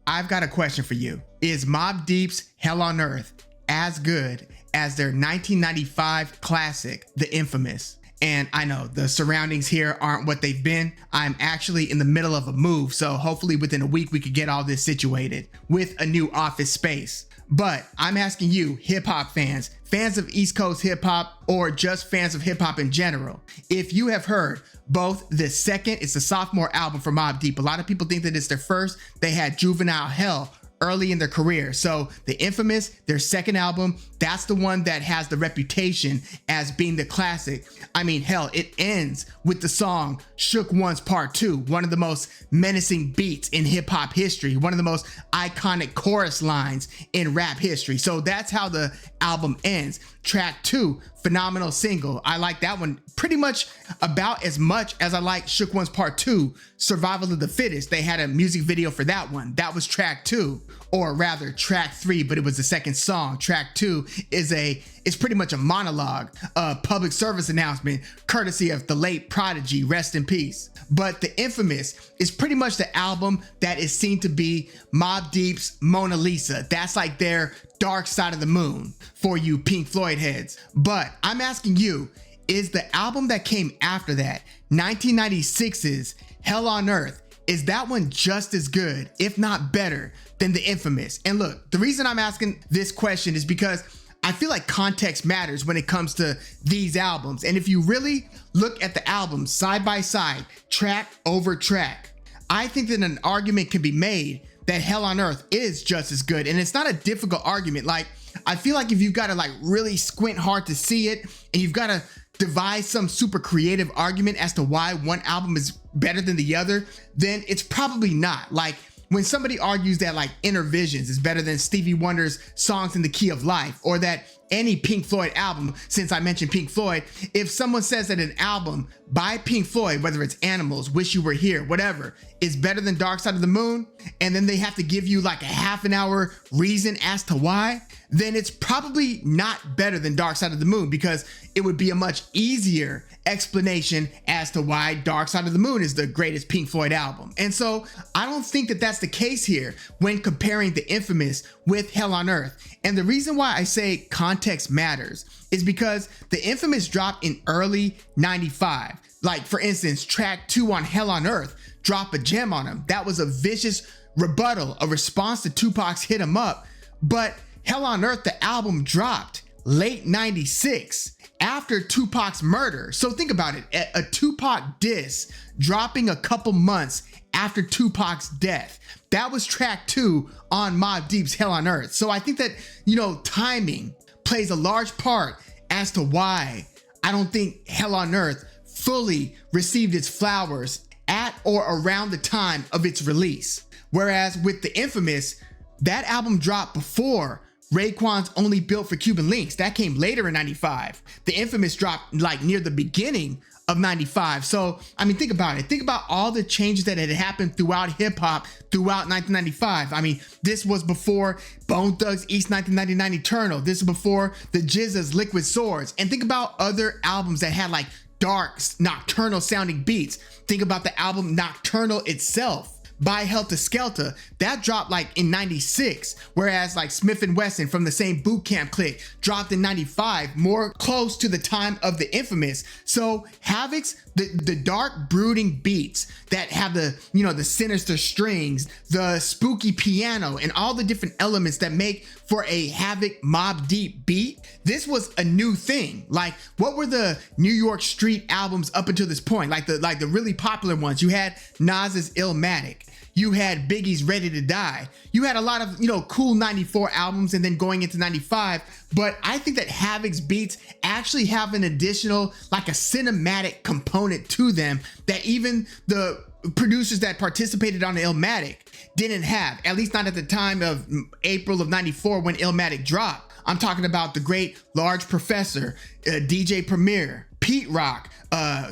I've got a question for you. Is Mobb Deep's Hell on Earth as good as their 1995 classic, The Infamous? And I know the surroundings here aren't what they've been. I'm actually in the middle of a move, so hopefully within a week we could get all this situated with a new office space. But I'm asking you, hip hop fans, fans of East Coast hip hop, or just fans of hip hop in general, if you have heard both the second, it's the sophomore album for Mobb Deep. A lot of people think that it's their first. They had Juvenile Hell early in their career. So The Infamous, their second album, that's the one that has the reputation as being the classic. I mean, hell, it ends with the song Shook Ones Part 2, one of the most menacing beats in hip hop history, one of the most iconic chorus lines in rap history. So that's how the album ends. Track 2, phenomenal single. I like that one pretty much about as much as I like Shook Ones Part 2, Survival of the Fittest. They had a music video for that one. That was track 2, or rather track 3, but it was the second song. Track 2 is pretty much a monologue, a public service announcement, courtesy of the late Prodigy, rest in peace. But The Infamous is pretty much the album that is seen to be Mobb Deep's Mona Lisa. That's like their Dark Side of the Moon for you Pink Floyd heads. But I'm asking you, is the album that came after that, 1996's Hell on Earth, is that one just as good, if not better, than The Infamous? And look, the reason I'm asking this question is because I feel like context matters when it comes to these albums. And if you really look at the albums side by side, track over track, I think that an argument can be made that Hell on Earth is just as good. And it's not a difficult argument. Like, I feel like if you've got to like really squint hard to see it, and you've got to devise some super creative argument as to why one album is better than the other, then it's probably not. Like, when somebody argues that like Inner Visions is better than Stevie Wonder's Songs in the Key of Life, or that any Pink Floyd album, since I mentioned Pink Floyd, if someone says that an album by Pink Floyd, whether it's Animals, Wish You Were Here, whatever, is better than Dark Side of the Moon, and then they have to give you like a half an hour reason as to why, then it's probably not better than Dark Side of the Moon, because it would be a much easier explanation as to why Dark Side of the Moon is the greatest Pink Floyd album. And so I don't think that that's the case here when comparing The Infamous with Hell on Earth. And the reason why I say context matters is because The Infamous dropped in early 95. Like, for instance, track 2 on Hell on Earth, Drop a Gem on Him. That was a vicious rebuttal, a response to Tupac's Hit 'Em Up. But Hell on Earth, the album, dropped late 96 after Tupac's murder. So think about it, a Tupac diss dropping a couple months after Tupac's death. That was track 2 on Mobb Deep's Hell on Earth. So I think that, you know, timing plays a large part as to why I don't think Hell on Earth fully received its flowers at or around the time of its release. Whereas with The Infamous, that album dropped before Raekwon's Only Built for Cuban Links. That came later in 95. The Infamous dropped like near the beginning of 95. So, I mean, think about it. Think about all the changes that had happened throughout hip hop throughout 1995. I mean, this was before Bone Thugs East 1999 Eternal. This is before the GZA's Liquid Swords. And think about other albums that had like dark, nocturnal sounding beats. Think about the album Nocturnal itself by Helter Skelter. That dropped like in 96, whereas like Smith & Wesson from the same boot camp clique dropped in 95, more close to the time of The Infamous. So Havoc's the dark brooding beats that have the, you know, the sinister strings, the spooky piano, and all the different elements that make for a Havoc Mobb Deep beat. This was a new thing. Like, what were the New York street albums up until this point? Like the really popular ones. You had Nas's Illmatic. You had Biggie's Ready to Die. You had a lot of, you know, cool 94 albums and then going into 95. But I think that Havoc's beats actually have an additional, like a cinematic component to them that even the producers that participated on Illmatic didn't have, at least not at the time of April of 94 when Illmatic dropped. I'm talking about the great Large Professor, DJ Premier, Pete Rock,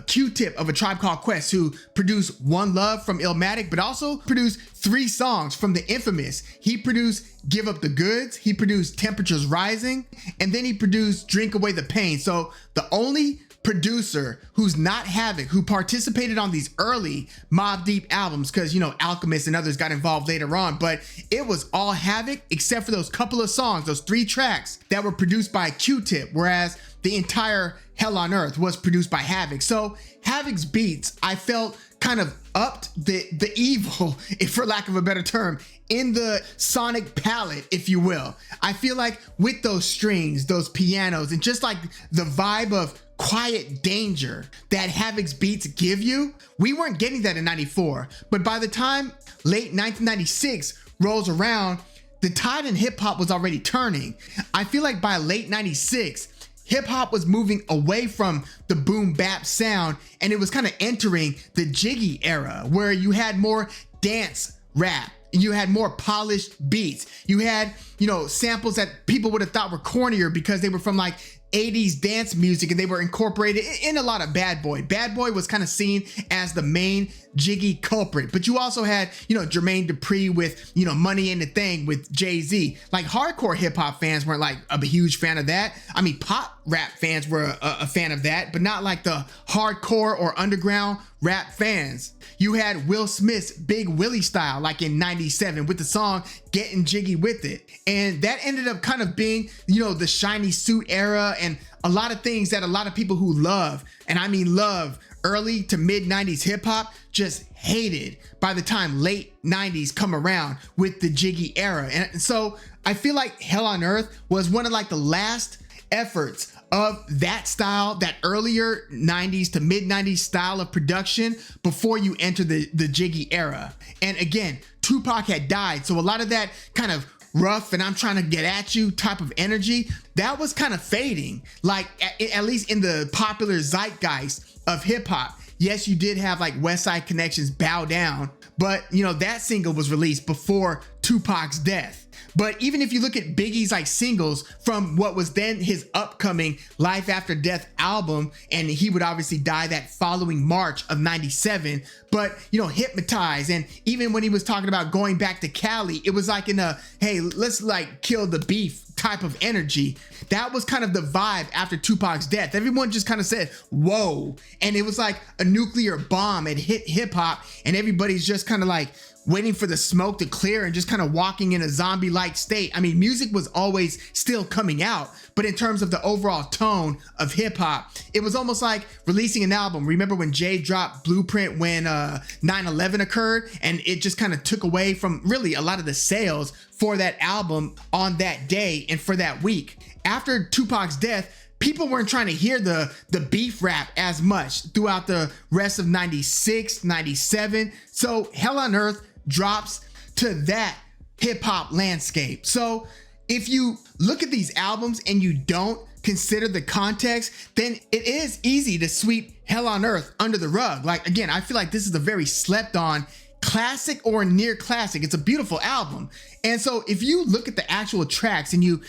Q-Tip of A Tribe Called Quest, who produced One Love from Illmatic, but also produced 3 songs from The Infamous. He produced Give Up the Goods, he produced Temperatures Rising, and then he produced Drink Away the Pain. So the only producer who's not Havoc, who participated on these early Mobb Deep albums, because, you know, Alchemist and others got involved later on, but it was all Havoc except for those couple of songs, those 3 tracks that were produced by Q-Tip, whereas the entire Hell on Earth was produced by Havoc. So Havoc's beats, I felt, kind of upped the evil, if for lack of a better term, in the sonic palette, if you will. I feel like with those strings, those pianos, and just like the vibe of quiet danger that Havoc's beats give you, we weren't getting that in 94. But by the time late 1996 rolls around, the tide in hip hop was already turning. I feel like by late 96, hip hop was moving away from the boom bap sound, and it was kind of entering the jiggy era, where you had more dance rap. You had more polished beats. You had, you know, samples that people would have thought were cornier because they were from like 80s dance music, and they were incorporated in a lot of Bad Boy. Bad Boy was kind of seen as the main jiggy culprit, but you also had, you know, Jermaine Dupri with, you know, Money Ain't a Thing with Jay-Z. Like, hardcore hip hop fans weren't like a huge fan of that. I mean, pop rap fans were a fan of that, but not like the hardcore or underground rap fans. You had Will Smith's Big Willie style, like in 97, with the song Getting Jiggy With It. And that ended up kind of being, you know, the shiny suit era, and a lot of things that a lot of people who love, and I mean love, early to mid 90s hip hop just hated by the time late 90s come around with the jiggy era. And so I feel like Hell on Earth was one of like the last efforts of that style, that earlier 90s to mid 90s style of production before you enter the jiggy era. And again, Tupac had died, so a lot of that kind of rough and I'm trying to get at you type of energy, that was kind of fading, like at least in the popular zeitgeist of hip hop. Yes, you did have like West Side Connection's Bow Down, but you know, that single was released before Tupac's death. But even if you look at Biggie's like singles from what was then his upcoming Life After Death album, and he would obviously die that following March of 97, but you know, Hypnotize, and even when he was talking about going back to Cali, it was like in a, hey, let's like kill the beef type of energy. That was kind of the vibe after Tupac's death. Everyone just kind of said, whoa. And it was like a nuclear bomb had hit hip hop, and everybody's just kind of like waiting for the smoke to clear and just kind of walking in a zombie-like state. I mean, music was always still coming out, but in terms of the overall tone of hip hop, it was almost like releasing an album. Remember when Jay dropped Blueprint when 9/11 occurred, and it just kind of took away from really a lot of the sales for that album on that day and for that week. After Tupac's death, people weren't trying to hear the beef rap as much throughout the rest of 96, 97. So Hell on Earth drops to that hip hop landscape. So if you look at these albums and you don't consider the context, then it is easy to sweep Hell on Earth under the rug. Like, again, I feel like this is a very slept on classic or near classic. It's a beautiful album. And so if you look at the actual tracks and you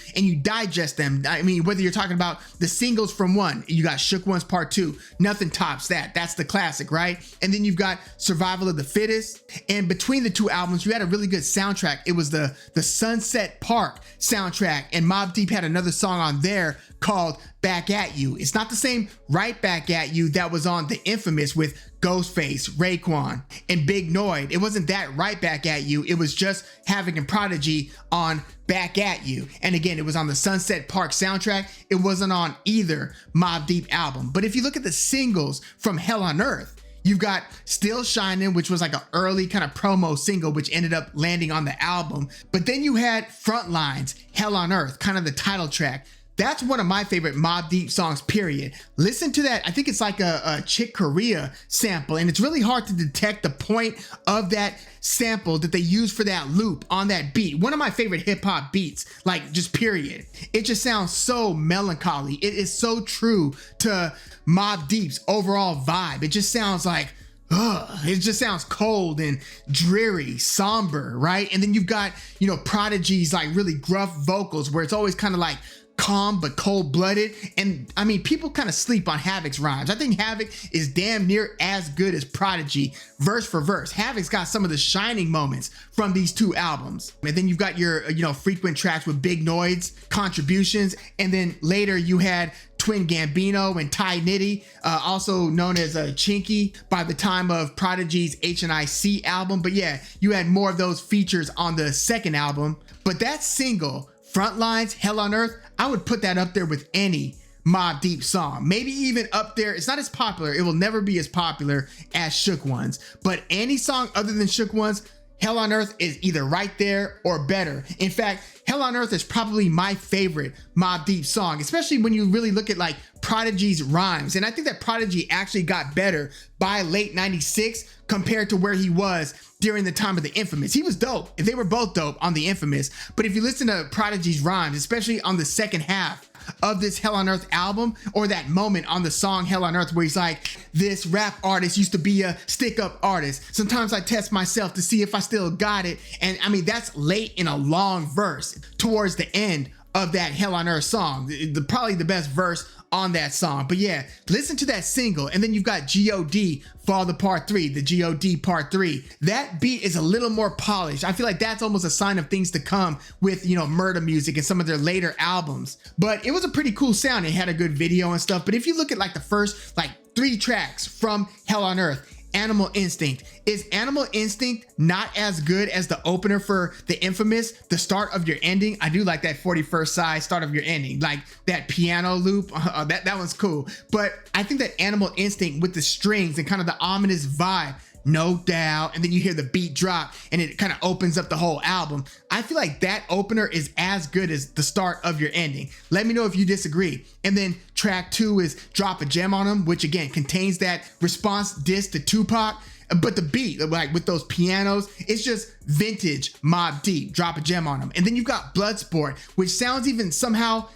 digest them, I mean, whether you're talking about the singles from one, you got Shook Ones Part 2, nothing tops that. That's the classic, right? And then you've got Survival of the Fittest. And between the two albums, you had a really good soundtrack. It was the Sunset Park soundtrack, and Mobb Deep had another song on there called Back At You. It's not the same Right Back At You that was on The Infamous with Ghostface, Raekwon, and Big Noyd. It wasn't that Right Back At You. It was just Havoc and Prodigy on Back At You. And again, it was on the Sunset Park soundtrack. It wasn't on either Mobb Deep album. But if you look at the singles from Hell on Earth, you've got Still Shining, which was like an early kind of promo single, which ended up landing on the album. But then you had Frontlines, Hell on Earth, kind of the title track. That's one of my favorite Mobb Deep songs, period. Listen to that. I think it's like a Chick Corea sample, and it's really hard to detect the point of that sample that they use for that loop on that beat. One of my favorite hip hop beats, like just period. It just sounds so melancholy. It is so true to Mobb Deep's overall vibe. It just sounds like, it just sounds cold and dreary, somber, right? And then you've got, you know, Prodigy's like really gruff vocals where it's always kind of like calm but cold-blooded. And I mean, people kind of sleep on Havoc's rhymes. I think Havoc is damn near as good as Prodigy verse for verse. Havoc's got some of the shining moments from these two albums. And then you've got your, you know, frequent tracks with Big Noyd's contributions, and then later you had Twin Gambino and Ty Nitty, also known as Chinky by the time of Prodigy's H&IC album. But yeah, you had more of those features on the second album. But that single, Frontline's Hell on Earth, I would put that up there with any Mobb Deep song, maybe even up there. It's not as popular. It will never be as popular as Shook Ones, but any song other than Shook Ones, Hell on Earth is either right there or better. In fact, Hell on Earth is probably my favorite Mobb Deep song, especially when you really look at like Prodigy's rhymes. And I think that Prodigy actually got better by late 96 compared to where he was during the time of the Infamous. He was dope. They were both dope on the Infamous. But if you listen to Prodigy's rhymes, especially on the second half of this Hell on Earth album, or that moment on the song Hell on Earth where he's like, this rap artist used to be a stick-up artist. Sometimes I test myself to see if I still got it. And I mean, that's late in a long verse towards the end of that Hell on Earth song. Probably the best verse on that song. But yeah, listen to that single. And then you've got G.O.D. Fall the Part 3, the G.O.D. Part 3. That beat is a little more polished. I feel like that's almost a sign of things to come with, you know, murder music and some of their later albums. But it was a pretty cool sound. It had a good video and stuff. But if you look at like the first like 3 tracks from Hell on Earth, Animal Instinct. Is Animal Instinct not as good as the opener for the Infamous, the start of your ending? I do like that 41st side start of your ending, like that piano loop. That one's cool. But I think that Animal Instinct with the strings and kind of the ominous vibe, no doubt, and then you hear the beat drop and it kind of opens up the whole album. I feel like that opener is as good as the start of your ending. Let me know if you disagree. And then track 2 is Drop a Gem on Him, which again contains that response diss to Tupac. But the beat, like with those pianos, it's just vintage Mobb Deep, Drop a Gem on Him. And then you've got Bloodsport, which sounds even somehow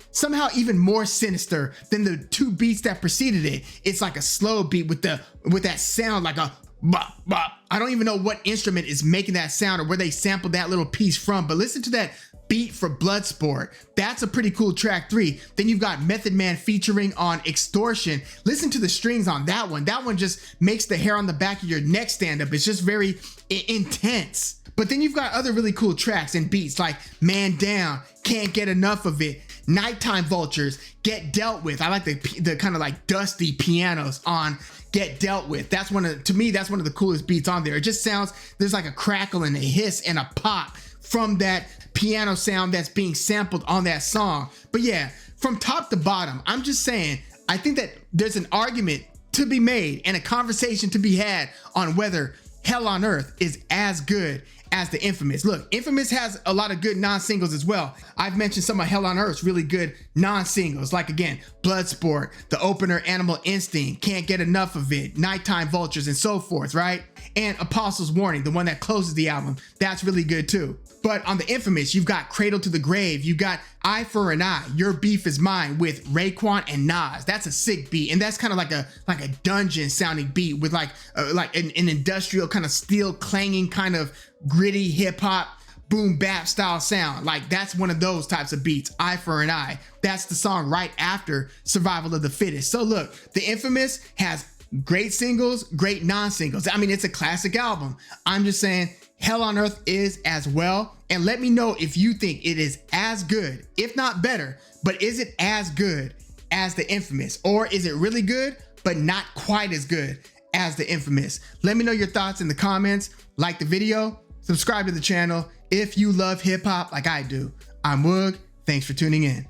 even more sinister than the 2 beats that preceded it. It's like a slow beat with that sound like a bop, bop. I don't even know what instrument is making that sound or where they sampled that little piece from, but listen to that beat for Bloodsport. That's a pretty cool track 3. Then you've got Method Man featuring on Extortion. Listen to the strings on that one. That one just makes the hair on the back of your neck stand up. It's just very intense. But then you've got other really cool tracks and beats like Man Down, Can't Get Enough of It, Nighttime Vultures, Get Dealt With. I like the kind of like dusty pianos on Get Dealt With. To me, that's one of the coolest beats on there. It just sounds, there's like a crackle and a hiss and a pop from that piano sound that's being sampled on that song. But yeah, from top to bottom, I'm just saying, I think that there's an argument to be made and a conversation to be had on whether Hell on Earth is as good as the Infamous. Look, Infamous has a lot of good non-singles as well. I've mentioned some of Hell on Earth's really good non-singles, like again, Bloodsport, the opener Animal Instinct, Can't Get Enough of It, Nighttime Vultures, and so forth, right? And Apostle's Warning, the one that closes the album, that's really good too. But on the Infamous, you've got Cradle to the Grave, you got Eye for an Eye, Your Beef Is Mine with Raekwon and Nas. That's a sick beat, and that's kind of like a dungeon sounding beat with like an industrial kind of steel clanging kind of gritty hip hop boom bap style sound. Like that's one of those types of beats. Eye for an Eye. That's the song right after Survival of the Fittest. So look, the Infamous has great singles, great non-singles. I mean, it's a classic album. I'm just saying Hell on Earth is as well. And let me know if you think it is as good, if not better, but is it as good as the Infamous? Or is it really good, but not quite as good as the Infamous? Let me know your thoughts in the comments. Like the video, subscribe to the channel if you love hip hop like I do. I'm Woog. Thanks for tuning in.